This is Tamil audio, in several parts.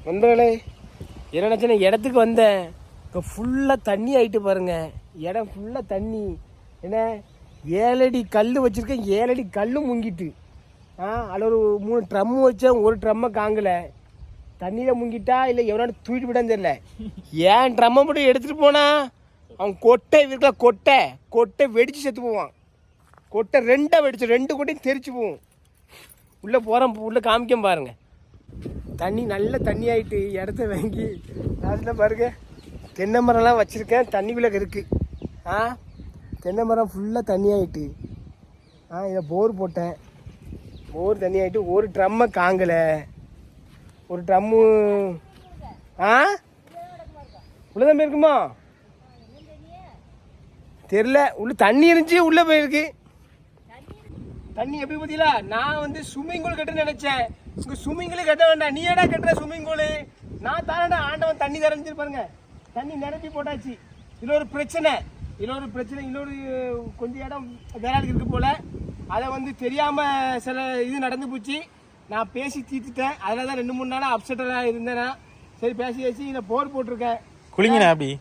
நண்பர்களே, என்ன இடத்துக்கு வந்தேன். இப்போ ஃபுல்லாக தண்ணி ஆகிட்டு பாருங்க. இடம் ஃபுல்லாக தண்ணி. என்ன 7 அடி கல் வச்சுருக்கேன், 7 அடி கல்லும் முங்கிட்டு. அதில் ஒரு 3 ட்ரம்மு வச்சேன், ஒரு ட்ரம்மை காங்கலை. தண்ணியில் முங்கிட்டா இல்லை எவனாலும் தூக்கிட்டு விடான்னு தெரியல. ஏன் ட்ரம்மை மட்டும் எடுத்துகிட்டு போனா அவன் கொட்டை இருக்கல, கொட்டை வெடித்து செத்து போவான். கொட்டை 2 வெடிச்சு, 2 கொட்டையும் தெரிச்சு போவோம். உள்ளே போகிறோம், உள்ளே காமிக்க பாருங்க. தண்ணி நல்ல தண்ணி ஆகிட்டு இடத்த வாங்கி அதில் பாருங்க தென்னை மரம்லாம் வச்சுருக்கேன். தண்ணிக்குள்ளே இருக்குது. தென்னை மரம் ஃபுல்லாக தண்ணி ஆகிட்டு. இதை போர் போட்டேன். போர் தண்ணி ஆகிட்டு ஒரு ட்ரம்மை காங்கலை. ஒரு ட்ரம்மு உள்ளதான் இருக்குமா தெரில. உள்ள தண்ணி இருந்துச்சு, உள்ளே போயிருக்கு. தண்ணி எப்படி பார்த்தீங்களா? நான் வந்து ஸ்விம்மிங் பூல் கட்டுன்னு நினச்சேன். உங்கள் ஸ்விம்மிங் பூலே கட்ட வேண்டாம், நீ ஏடா கட்டுற ஸ்விம்மிங் பூலு? நான் தானடா ஆண்டவன் தண்ணி தரஞ்சிரு பாருங்க. தண்ணி நிரப்பி போட்டாச்சு. இதில் ஒரு பிரச்சனை, இன்னொரு கொஞ்சம் இடம் வேற இருக்கு போல. அதை வந்து தெரியாமல் சில இது நடந்து போச்சு. நான் பேசி தீர்த்துட்டேன். அதில் தான் 2-3 நாளாக அப்செட்டாக இருந்தேன்னா சரி பேசி இதை போர் போட்டிருக்கேன். குளிங்கண்ணா அப்படி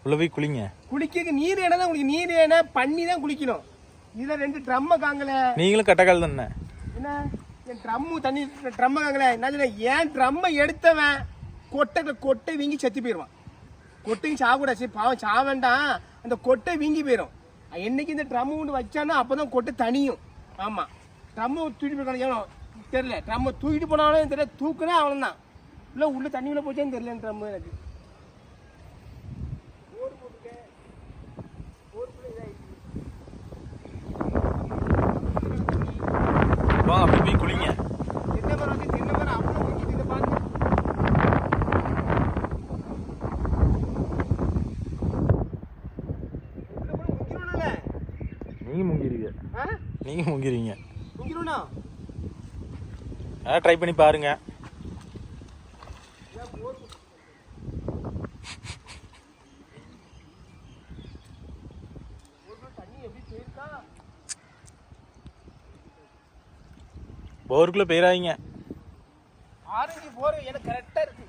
உள்ள போய் குளிங்க. குளிக்க நீர் ஏன்னா தான் உங்களுக்கு நீர் ஏன்னா பண்ணி தான் குளிக்கணும். இதில் 2 ட்ரம்மை காங்கலை. நீங்களும் கட்டக்கால் தானே? என்ன என் ட்ரம்மு தண்ணி ட்ரம்மை காங்கலை. என்ன சொன்ன, ஏன் ட்ரம்மை எடுத்தவன் கொட்டை வீங்கி செத்து போயிடுவான். கொட்டையும் சாகக்கூடாது. சரி பாவம் சாக வேண்டாம், அந்த கொட்டை வீங்கி போயிடும். என்னைக்கு இந்த ட்ரம்மு கொண்டு வச்சானோ அப்போ தான் கொட்டை தனியும். ஆமாம், ட்ரம்மை தூக்கிட்டு போயிருக்கானு எவ்வளோ தெரியல. ட்ரம்மை தூக்கிட்டு போனாலும் தெரியல, தூக்குனா அவன் தான். இல்லை உள்ள தண்ணி உள்ள போச்சான்னு தெரியல. ட்ரம்மு எனக்கு அப்படி போய் குளிங்க. தென்னை மரம் அவ்வளோ குளிக்கிட்டு இதை பாருங்க. நீங்க முங்கிடுவீங்க. நீங்க முங்கிடுவீங்க. முங்கிடுவா ட்ரை பண்ணி பாருங்க. போருக்குள்ள போயிடாதீங்க. ஆரஞ்சு போர் எனக்கு கரெக்டா இருக்கு.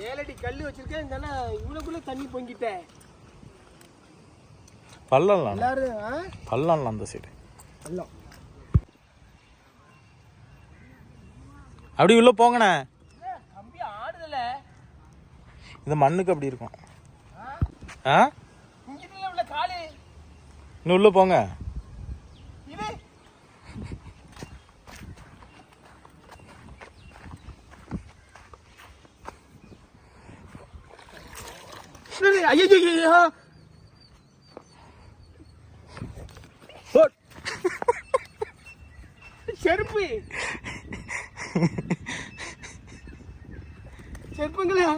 7 அடி கல் வச்சிருக்கேன். இவ்வளவுக்குள்ள தண்ணி பொங்கிட்டேன். பள்ளம்லாம் எல்லாரும் பள்ளம்லாம் அந்த சைடு பள்ளம். அப்படி உள்ள போங்கண்ணே. கம்பி ஆடுதல. இந்த மண்ணுக்கு அப்படி இருக்கும். இங்கிட்ட உள்ள காலு இன்னும் உள்ள போங்க. இது ஐயோ செருப்புங்களா?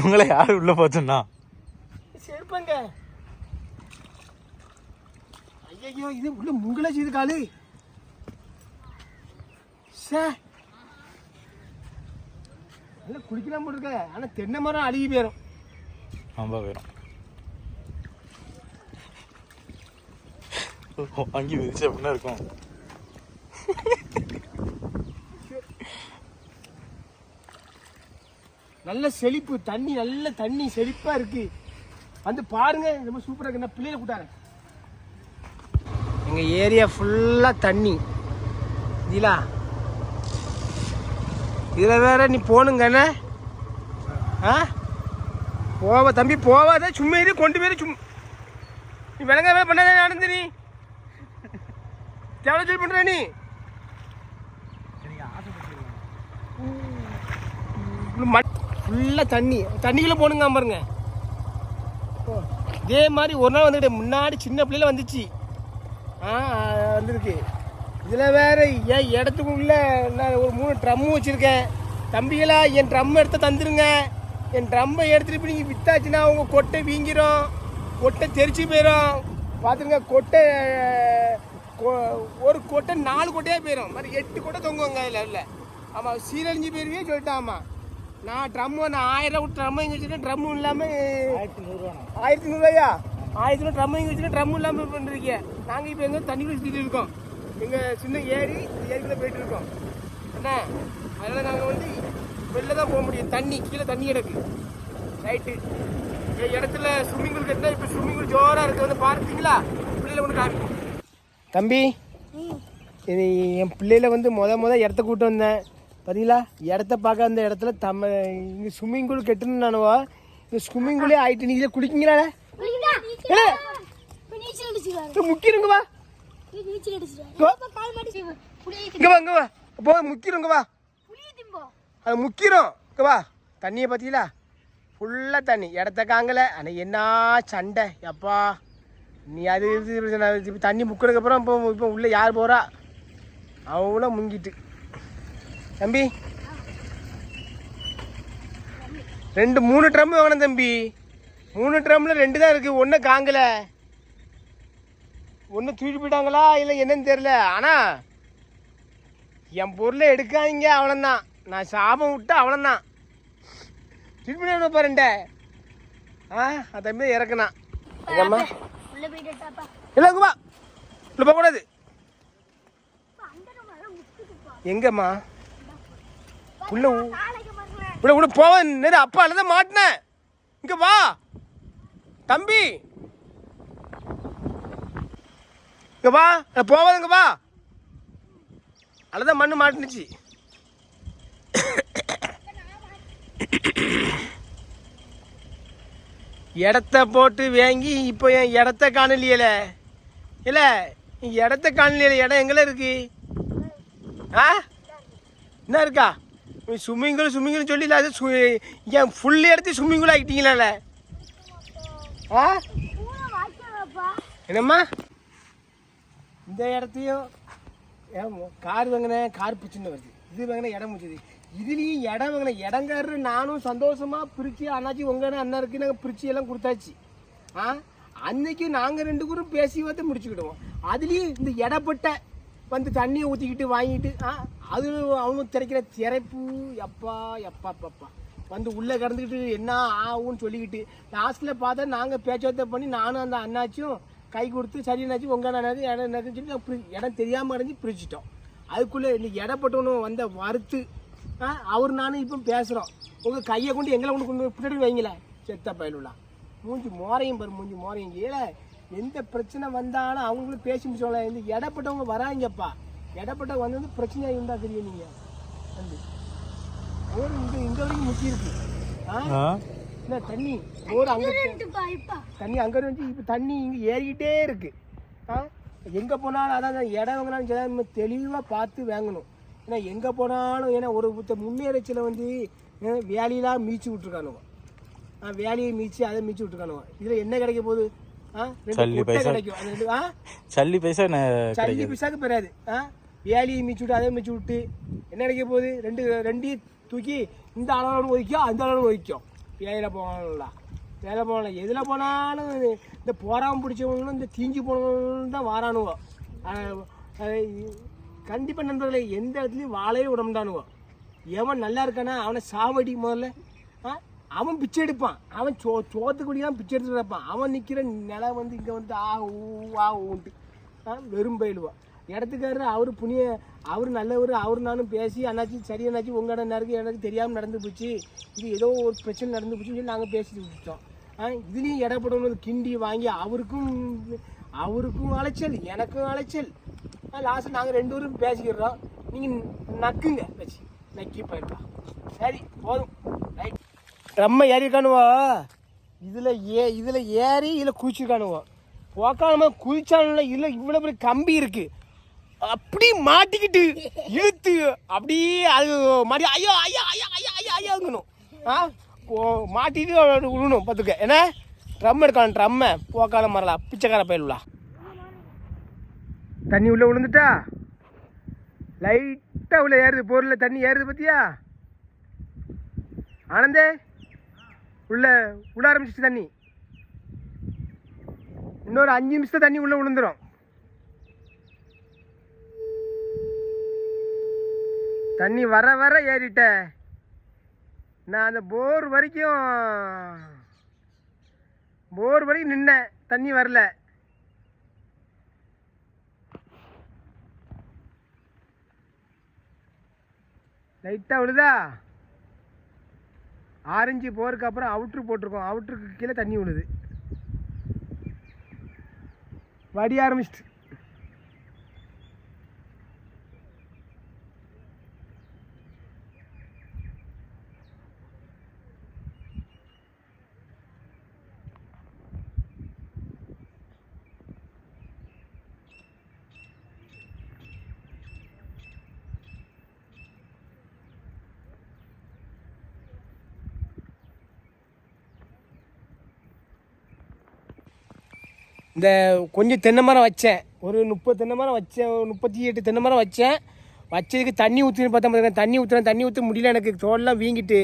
உங்களை யாரு உள்ள போச்சுன்னா செருப்பங்க. ஐயோ இது உள்ள முங்கல செய்து காலு. நல்லா குளிக்கலாம் போட்டுருக்க. ஆனா தென்னை மரம் அழுகி போயிடும். ரொம்ப போயிடும். வாங்கி விரிச்சு அப்படின்னா இருக்கும். நல்ல செழிப்பு தண்ணி, நல்ல தண்ணி செழிப்பா இருக்கு. வந்து பாருங்க, ரொம்ப சூப்பரா இருக்கு. நான் பிள்ளைகளை கூட்டாரேன். எங்க ஏரியா ஃபுல்லா தண்ணி. இதுல வேற நீ போனுங்கண்ண. போவ தம்பி போவாத, சும்மா இரு. கொண்டு போயிரு சும்மா. நீ விளங்கவே பண்ணாத நடந்து. நீ தேவை சொல்லி பண்ற. நீ ஃபுல்லாக தண்ணிக்குள்ளே போகணுங்க பாருங்க. இதே மாதிரி ஒரு நாள் வந்துட்டு முன்னாடி சின்ன பிள்ளைல வந்துச்சு. வந்துருக்கு. இதில் வேற ஏன் இடத்துக்குள்ள நான் ஒரு 3 ட்ரம்மு வச்சுருக்கேன். தம்பிகளா என் ட்ரம் எடுத்து தந்துருங்க. என் ட்ரம்மை எடுத்துகிட்டு போய் நீங்கள் விற்றாச்சுன்னா அவங்க கொட்டை வீங்கிரும், கொட்டை தெரிச்சு போயிடும். பார்த்துருங்க, கொட்டை ஒரு கொட்டை 4 கொட்டையாக போயிடும். மாதிரி 8 கொட்டை தொங்குவாங்க அதில். இல்லை ஆமாம், சீரழிஞ்சு போயிருவே சொல்லிட்டேன். ஆமாம், நான் ட்ரம்மு 1000 ட்ரம்மு இங்கே வச்சுருக்கேன். ட்ரம்மு இல்லாமல் 1100 ட்ரம்மு இங்கே வச்சுருக்கேன். ட்ரம்மு இல்லாமல் பண்ணுறீங்க. நாங்கள் இப்போ எங்கே தண்ணி குடிச்சிட்டு இருக்கோம். எங்கள் சின்ன ஏரி ஏரிக்குள்ளே போயிட்டு இருக்கோம் என்ன. அதனால் நாங்கள் வந்து வெளில தான் போக முடியும். தண்ணி கீழே தண்ணி கிடக்கு ரைட்டு. என் இடத்துல ஸ்விம்மிங் பூல் கட்டினா இப்போ ஸ்விம்மிங் பூல் ஜோராக இருக்குது. வந்து பார்த்தீங்களா பிள்ளைல ஒன்று காமிக்கும். தம்பி இது என் பிள்ளையில வந்து முத இடத்த கூப்பிட்டு வந்தேன். பார்த்தீங்களா இடத்த பார்க்க அந்த இடத்துல இங்கே ஸ்விம்மிங் பூல் கெட்டுன்னு நானுவா. இந்த ஸ்விம்மிங் பூலே ஆகிட்டு நீங்கள் குளிக்கிங்களா? முக்கிருங்க வா இங்கே வா இங்கே வா போ முக்கிருங்க வா. அது முக்கிரும் இங்கே வா. தண்ணியை பார்த்தீங்களா ஃபுல்லாக தண்ணி. இடத்த காங்கலை. ஆனால் என்ன சண்டை எப்பா நீ அது இது தண்ணி முக்கிறதுக்கப்புறம் இப்போ உள்ளே யார் போகிறா அவ்வளோ முங்கிட்டு. தம்பி 3 ட்ரம் வேணும் தம்பி. 3 ட்ரம்மில் 2 தான் இருக்குது. ஒன்று காங்கலை. ஒன்று தூக்கி போயிட்டாங்களா இல்லை என்னன்னு தெரில. ஆனால் என் பொருளை எடுக்காதீங்க அவ்வளோந்தான். நான் சாபம் விட்டு அவ்வளோந்தான். தூக்கி போயிட பாருண்ட. அது தம்பி இறக்குனா எங்கம்மா இல்லை வா இல்லை போகக்கூடாது. எங்கம்மா உள்ள உள்ள உள்ள போவேன். அப்பா அல்லதான் மாட்டினேன். இங்க வா தம்பி இங்க வா. போவாதுங்க வா. அல்லதான் மண்ணு மாட்டினுச்சு. இடத்த போட்டு வாங்கி இப்போ என் இடத்த காணலையில. இல்லை இடத்த காணலையில. இடம் எங்கெல்லாம் இருக்கு? என்ன இருக்கா? ஸ்விம்மிங் பூல் சொல்லி அது என் ஃபுல் இடத்தையும் ஸ்விம்மிங் பூல் ஆகிட்டீங்களா? என்னம்மா இந்த இடத்தையும் கார் வாங்கினேன். கார் பிச்சுன்னு வருது. இது வாங்கினா இடம் முடிச்சது. இதுலேயும் இடம் வாங்கினேன். இடங்காரு நானும் சந்தோஷமாக பிரித்து அண்ணாச்சி உங்கள் அண்ணா இருக்கு நாங்கள் பிரித்து எல்லாம் கொடுத்தாச்சு. அன்னைக்கு நாங்கள் 2 பேரும் பேசி பார்த்து முடிச்சுக்கிடுவோம். அதுலேயும் இந்த இடப்பட்ட வந்து தண்ணியை ஊற்றிக்கிட்டு வாங்கிட்டு அது அவங்க திரைக்கிற திரைப்பு எப்பா எப்பா பாப்பா வந்து உள்ளே கிடந்துக்கிட்டு என்ன ஆகும்னு சொல்லிக்கிட்டு லாஸ்ட்டில் பார்த்தா நாங்கள் பேச்சுவார்த்தை பண்ணி நானும் அந்த அண்ணாச்சும் கை கொடுத்து சரி என்னாச்சு உங்கள் அண்ணாச்சு இடம் என்னாச்சுன்னு சொல்லி நாங்கள் இடம் தெரியாமல் அடைஞ்சு பிரிச்சுட்டோம். அதுக்குள்ளே இன்னைக்கு இடப்பட்டவனும் வந்த வறுத்து அவர் நானும் இப்போ பேசுகிறோம். உங்கள் கையை கொண்டு எங்களை கொண்டு பின்னாடி வைங்களேன். செத்த பயலுலாம் மூஞ்சி மோரையும் பாரு. மூஞ்சி மோரையும் ஏழை எந்த பிரச்சனை வந்தாலும் அவங்களும் பேசி முடிச்சோம்ல. இந்த இடப்பட்டவங்க வராங்கப்பா. இடப்பட்டவங்க வந்து பிரச்சனை இருந்தால் தெரியும். நீங்கள் வந்து ஒரு இங்கே வரைக்கும் முக்கி இருக்கு. இல்லை தண்ணி ஒரு அங்கே தண்ணி அங்கே வந்து இப்போ தண்ணி இங்கே ஏறிக்கிட்டே இருக்கு. எங்கே போனாலும் அதான் இடம் வாங்கினாலும் நம்ம தெளிவாக பார்த்து வாங்கணும். ஏன்னா எங்கே போனாலும் ஏன்னா ஒரு முன்னேறச்சில் வந்து வேலையெல்லாம் மீச்சு விட்ருக்கானுங்க. வேலையை மீச்சு அதை மீச்சு விட்ருக்கானுங்க. இதில் என்ன கிடைக்க போகுது? கிடைக்கும். சல்லி பைசாக்கு பெறாது. வேலையை மீச்சு விட்டு அதை மீச்சு விட்டு என்ன கிடைக்க போகுது? ரெண்டையும் தூக்கி இந்த அளவு ஒதுக்கும் அந்த அளவு ஒதுக்கும். வேலையில் போகணும்ல வேலை போகலாம். எதில் போனாலும் இந்த போராமல் பிடிச்சவங்களும் இந்த தீஞ்சு போனவங்களும் தான் வாரானுவோ. கண்டிப்பாக நண்பர்களை எந்த இடத்துலையும் வாழையே விடமுண்டானுவோ. எவன் நல்லா இருக்கானா அவனை சாவடி முதல்ல. அவன் பிச்சை எடுப்பான். அவன் சோத்துக்குடியாக பிச்சை எடுத்துட்டு இருப்பான். அவன் நிற்கிற நிலை வந்து இங்கே வந்து ஊன்ட்டு வெறும் பயிலுவான். இடத்துக்காரரு அவர் புனிய அவர் நல்லவர். அவர் நானும் பேசி அண்ணாச்சி சரி அண்ணாச்சி உங்கள் இடம் நேருக்கு எனக்கு தெரியாமல் நடந்து போச்சு. இது ஏதோ ஒரு பிரச்சனை நடந்து போச்சுன்னு சொல்லி நாங்கள் பேசிட்டு விட்டுட்டோம். இதுலேயும் இடப்படணும் கிண்டி வாங்கி அவருக்கும் அலைச்சல் எனக்கும் அலைச்சல். லாஸ்ட்டில் நாங்கள் 2 பேரும் பேசிக்கிறோம். நீங்கள் நக்குங்க வச்சு நக்கி போயிடலாம். சரி போதும் ரைட். ரொம்ப ஏறிக்கானுவோ. இதில் ஏறி இதில் குதிச்சிருக்கானுவோம். உக்கானமா குதிச்சானுல இல்லை இவ்வளோ பெரிய கம்பி இருக்குது. அப்படி மாட்டிக்கிட்டு இழுத்து அப்படியே அது மாதிரி ஐயோ ஐயா ஐயா ஐயா ஐயா ஐயாங்கணும். மாட்டிட்டு விழணும் பார்த்துக்க. ஏன்னா ட்ரம் எடுக்கணும். ட்ரம்மை போக்கால மரலாம் பிச்சைக்கார பயிலுலா. தண்ணி உள்ளே விழுந்துட்டா லைட்டாக உள்ளே ஏறுது. பொருளில் தண்ணி ஏறுது பார்த்தியா ஆனந்தே? உள்ள ஆரம்பிச்சிச்சு தண்ணி. இன்னொரு 5 நிமிஷம் தண்ணி உள்ளே விழுந்துடும். தண்ணி வர வர ஏறிட்ட. நான் அந்த போர் வரைக்கும் நின்னேன். தண்ணி வரல. லைட்டாக விழுதா. ஆரஞ்சு போருக்கு அப்புறம் அவுட்ரு போட்டிருக்கோம், அவுட்ருக்கு கீழே தண்ணி விழுது, வடி ஆரம்பிச்சிட்டு. இந்த கொஞ்சம் தென்னை மரம் வச்சேன், ஒரு 30 தென்னை மரம் வச்சேன், 38 தென்னை மரம் வச்சேன். வச்சதுக்கு தண்ணி ஊற்றுன்னு பார்த்தா தண்ணி ஊற்ற முடியல, எனக்கு தோல்லாம் வீங்கிட்டு.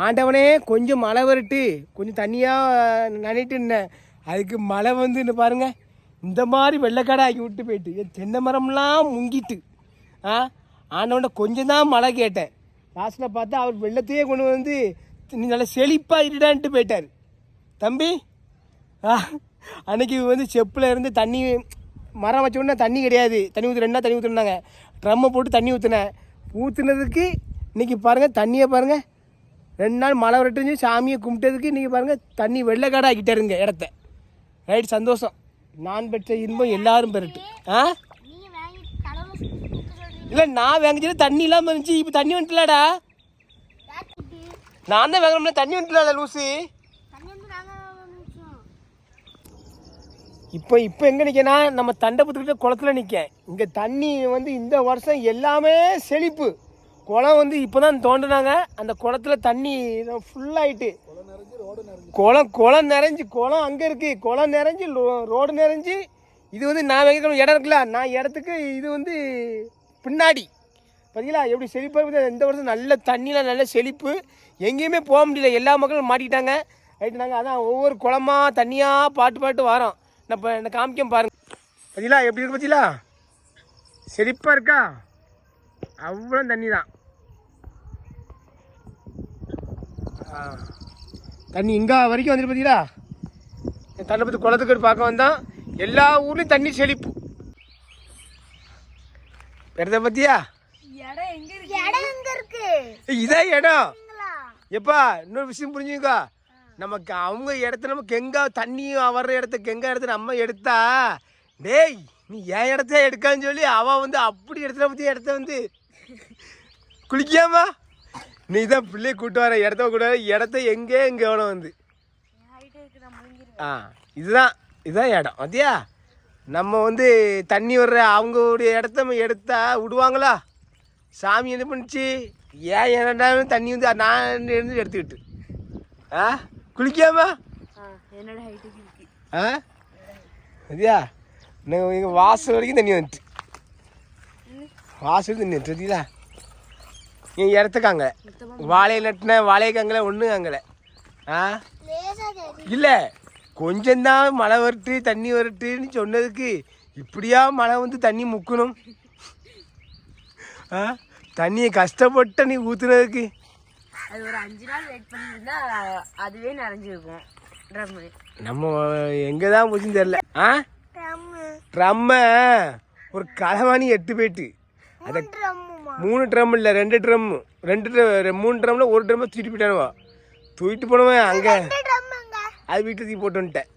ஆண்டவனே கொஞ்சம் மழை வரட்டு, கொஞ்சம் தண்ணியாக நனைட்டு இருந்தேன். அதுக்கு மழை வந்து என்ன பாருங்கள், இந்த மாதிரி வெள்ளைக்காடை ஆக்கி விட்டு போயிட்டு என் தென்னை மரம்லாம் முங்கிட்டு. ஆண்டவன்ட்ட கொஞ்சம் தான் மழை கேட்டேன். லாஸ்ட்டில் பார்த்தா அவர் வெள்ளத்தையே கொண்டு வந்து நீ நல்லா செழிப்பாக இருடான்ட்டு போயிட்டார். தம்பி அன்றைக்கி வந்து செப்பில் இருந்து தண்ணி மரம் வச்ச உடனே தண்ணி கிடையாது, தண்ணி ஊற்று 2 நாள் தண்ணி ஊற்றுனாங்க, ட்ரம்மை போட்டு தண்ணி ஊற்றுனேன். ஊற்றுனதுக்கு இன்றைக்கி பாருங்கள் தண்ணியை பாருங்கள், 2 நாள் மழை வரட்டுஞ்சு சாமியை கும்பிட்டதுக்கு இன்றைக்கி பாருங்கள் தண்ணி வெள்ளைக்காடாக ஆக்கிட்டாருங்க இடத்த. ரைட், சந்தோஷம். நான் பெற்ற இன்பம் எல்லாரும் பெறட்டு. இல்லை நான் வாங்கிச்சு தண்ணி இல்லாமல் இருந்துச்சு, இப்போ தண்ணி வந்துட்டலாடா. நான் தான் வாங்கணும்னா தண்ணி வந்துட்டல லூசி. இப்போ எங்கே நிற்கனா, நம்ம தண்டபுத்துக்கிட்ட குளத்துல நிற்கேன். இங்கே தண்ணி வந்து இந்த வருஷம் எல்லாமே செழிப்பு. குளம் வந்து இப்போ தான் தோண்டினாங்க, அந்த குளத்துல தண்ணி ஃபுல்லாகிட்டு, குளம் நிறைஞ்சி, குளம் அங்கே இருக்குது, குளம் நிறைஞ்சி ரோடு நிறைஞ்சி. இது வந்து நான் வைக்கணும் இடம் இருக்குல்ல, நான் இடத்துக்கு இது வந்து பின்னாடி பார்த்தீங்களா எப்படி செழிப்பாக. இந்த வருஷம் நல்ல தண்ணியில் நல்ல செழிப்பு, எங்கேயுமே போக முடியல, எல்லா மக்களும் மாட்டிக்கிட்டாங்க. ரைட்டு, நாங்கள் அதான் ஒவ்வொரு குளமா தண்ணியாக பாட்டு வரோம். இப்போ என்ன காமிக்க பாருங்க, பார்த்தீங்களா எப்படி இருக்கு, பார்த்தீங்களா செழிப்பாக இருக்கா, அவ்வளோ தண்ணி தான். தண்ணி இங்கே வரைக்கும் வந்துட்டு பார்த்தீங்களா. தண்ணி பற்றி குளத்துக்கு பார்க்க வந்தோம், எல்லா ஊர்லேயும் தண்ணி செழிப்பு. பெறத பத்தியா இதான் இடம். எப்பா இன்னொரு விஷயம் புரிஞ்சுக்கா, நமக்கு அவங்க இடத்த நம்ம கெங்கா தண்ணி வர்ற இடத்த கெங்கா இடத்த நம்ம எடுத்தா, டேய் நீ என் இடத்த எடுக்கான்னு சொல்லி அவன் வந்து அப்படி இடத்துல பற்றி இடத்த வந்து குளிக்காமா, நீ தான் பிள்ளைய கூட்டு வர இடத்த கூட்டு வர இடத்த எங்கே எவ்வளோ வந்து இதுதான் இடம் பார்த்தியா. நம்ம வந்து தண்ணி வர்ற அவங்களுடைய இடத்த நம்ம எடுத்தா விடுவாங்களா. சாமி என்ன பண்ணிச்சு, ஏன் என்னடா தண்ணி வந்து நான் இருந்து எடுத்துக்கிட்டு குளிக்காமா சரியா. எங்கள் வாசல் வரைக்கும் தண்ணி வந்துட்டு, வாசல் தண்ணி வந்துட்டு பார்த்தீங்களா. என் இடத்துக்காங்க வாழையை நட்டின வாழைக்காங்கல ஒன்று அங்கல இல்லை, கொஞ்சம்தான் மழை வரட்டு தண்ணி வரட்டுன்னு சொன்னதுக்கு இப்படியா மழை வந்து தண்ணி முக்கணும். தண்ணியை கஷ்டப்பட்ட நீ ஊற்றுனதுக்கு அது ஒரு 5 நாள் வெயிட் பண்ணியிருந்தா அதுவே நிறைஞ்சிருக்கும். நம்ம எங்கே தான் போச்சுன்னு தெரியல. ட்ரம்ம ஒரு களவாணி 8 போயிட்டு, அதை 3 ட்ரம் இல்லை 2 ட்ரம்மு 3 ட்ரம்ல 1 ட்ரம்மை தூக்கிட்டு போயிட்டானுவா. தூக்கிட்டு போனவன் அங்கே அது வீட்டில் தூக்கி போட்டு வந்துட்டேன்.